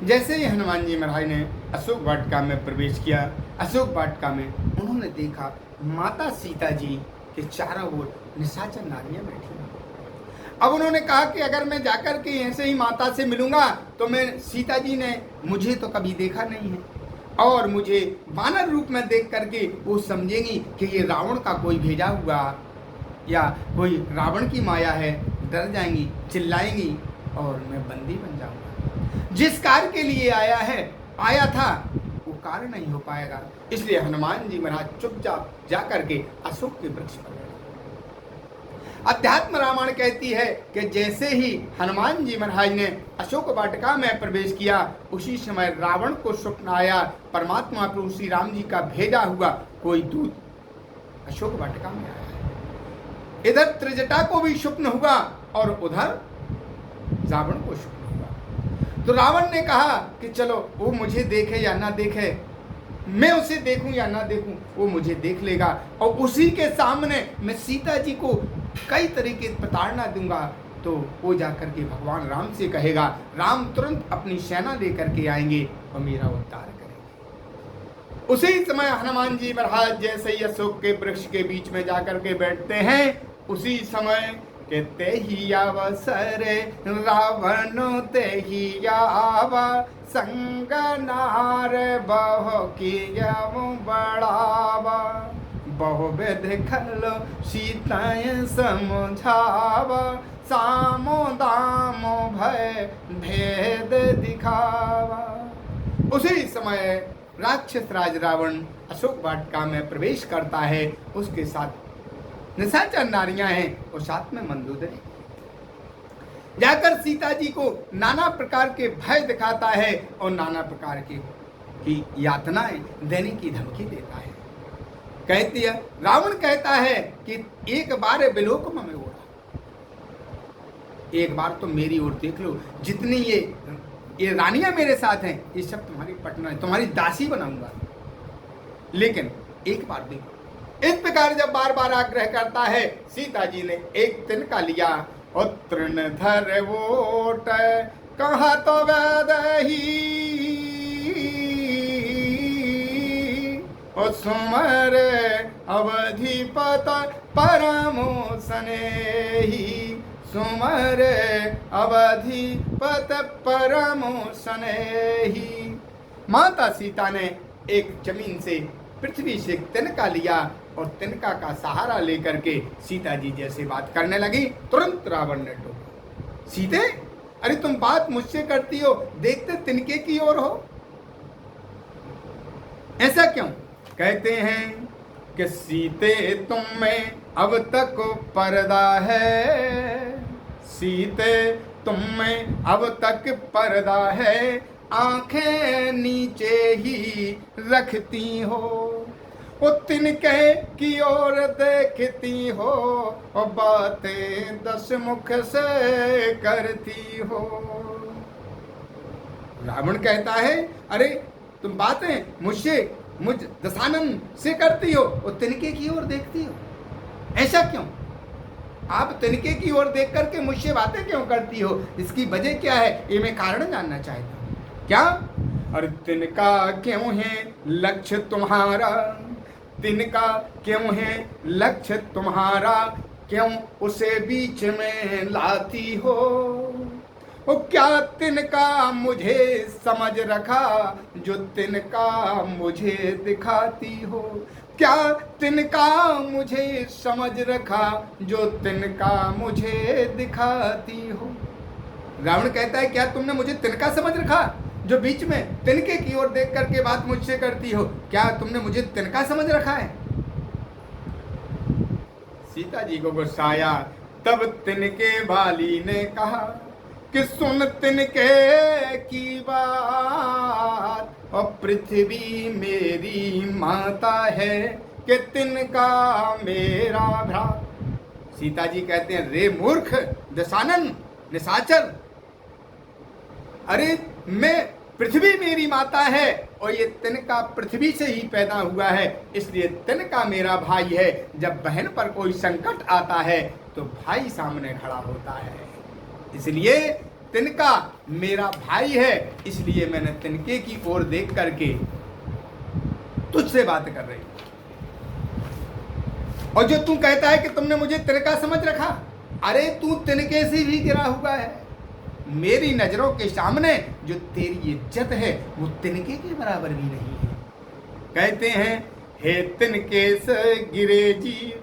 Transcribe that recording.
जैसे ही हनुमान जी महाराज ने अशोक वाटिका में प्रवेश किया, अशोक वाटिका में उन्होंने देखा माता सीता जी के चारों ओर निशाचर नारियां बैठी हैं। अब उन्होंने कहा कि अगर मैं जाकर के ऐसे ही माता से मिलूंगा तो मैं, सीता जी ने मुझे तो कभी देखा नहीं है और मुझे वानर रूप में देख करके वो समझेंगी कि ये रावण का कोई भेजा हुआ या कोई रावण की माया है, डर जाएंगी, चिल्लाएंगी और मैं बंदी बन जाऊंगा। जिस कार्य के लिए आया था वो कार्य नहीं हो पाएगा। इसलिए हनुमान जी महाराज चुपचाप जाकर के अशोक के वृक्ष पर गए। अध्यात्म रामायण कहती है कि जैसे ही हनुमान जी महाराज ने अशोक वाटिका में प्रवेश किया, उसी समय रावण को स्वप्न आया परमात्मा प्रभु श्री राम जी का भेजा हुआ कोई दूत अशोक वाटिका में आया है। इधर त्रिजटा को भी स्वप्न हुआ और उधर रावण को स्वप्न हुआ। तो रावण ने कहा कि चलो वो मुझे देखे या ना देखे, मैं उसे देखूं या ना देखूं, वो मुझे देख लेगा और उसी के सामने मैं सीता जी को कई तरीके प्रताड़ना दूंगा तो वो जाकर के भगवान राम से कहेगा, राम तुरंत अपनी सेना लेकर के आएंगे और मेरा उद्धार करेंगे। उसी समय हनुमान जी महाराज जैसे ही अशोक के वृक्ष के बीच में जाकर के बैठते हैं, उसी समय के ते ही अवसर रावण ते ही आवा संग नार बहु किया बढ़ावा बहु विध खल सीताएं समझावा सामो दामो भय भेद दिखावा। उसी समय राक्षस राज रावण अशोक वाटिका में प्रवेश करता है। उसके साथ निशाचर नारियां हैं और साथ में मंदोदरी। जाकर सीता जी को नाना प्रकार के भय दिखाता है और नाना प्रकार की यातनाएं देने की धमकी देता है। कहती है, रावण कहता है कि एक बार बिलोक में उड़ा, एक बार तो मेरी ओर देख लो, जितनी ये रानियां मेरे साथ हैं ये सब तुम्हारी पटना है, तुम्हारी दासी बनाऊंगा, लेकिन एक बार देखो। इस प्रकार जब बार बार आग्रह करता है, सीता जी ने एक तिनका लिया और तृणधर वोट कहा तो वैदही और सुमर अवधिपत परमो स्नेही सुमर अवधिपत परमो स्नेही। माता सीता ने एक जमीन से, पृथ्वी से तिनका लिया और तिनका का सहारा लेकर के सीता जी जैसे बात करने लगी, तुरंत रावण ने टोका, सीते अरे तुम बात मुझसे करती हो, देखते तिनके की ओर हो, ऐसा क्यों? कहते हैं कि सीते तुम में अब तक पर्दा है, सीते तुम में अब तक पर्दा है, आंखें नीचे ही रखती हो, वो तिनके की ओर देखती हो और बातें दस मुख से करती हो। रावण कहता है, अरे तुम बातें मुझ दशानन से करती हो और तिनके की ओर देखती हो, ऐसा क्यों? आप तिनके की ओर देख करके मुझसे बातें क्यों करती हो? इसकी वजह क्या है, ये मैं कारण जानना चाहता हूँ। क्या? और तिनका क्यों है लक्ष्य तुम्हारा, तिनका क्यों है लक्ष्य तुम्हारा, क्यों उसे बीच में लाती हो? वो क्या तिनका मुझे समझ रखा जो तिनका मुझे दिखाती हो, क्या तिनका मुझे समझ रखा जो तिनका मुझे दिखाती हो। रावण कहता है, क्या तुमने मुझे तिनका समझ रखा जो बीच में तिनके की ओर देख करके बात मुझसे करती हो, क्या तुमने मुझे तिनका समझ रखा है? सीता जी को गुस्सा आया। तब तिनके वाली ने कहा कि सुन तिनके की बात, और पृथ्वी मेरी माता है कि तिनका मेरा भ्रात। सीता जी कहते हैं, रे मूर्ख दशानन निशाचर, अरे मैं, पृथ्वी मेरी माता है और ये तिनका पृथ्वी से ही पैदा हुआ है, इसलिए तिनका मेरा भाई है। जब बहन पर कोई संकट आता है तो भाई सामने खड़ा होता है, इसलिए तिनका मेरा भाई है, इसलिए मैंने तिनके की ओर देख करके तुझसे बात कर रही। और जो तू कहता है कि तुमने मुझे तिनका समझ रखा, अरे तू तिनके से भी गिरा हुआ है। मेरी नजरों के सामने जो तेरी इज्जत है वो तिनके के बराबर भी नहीं है। कहते हैं हे तिनके से गिरे जीव,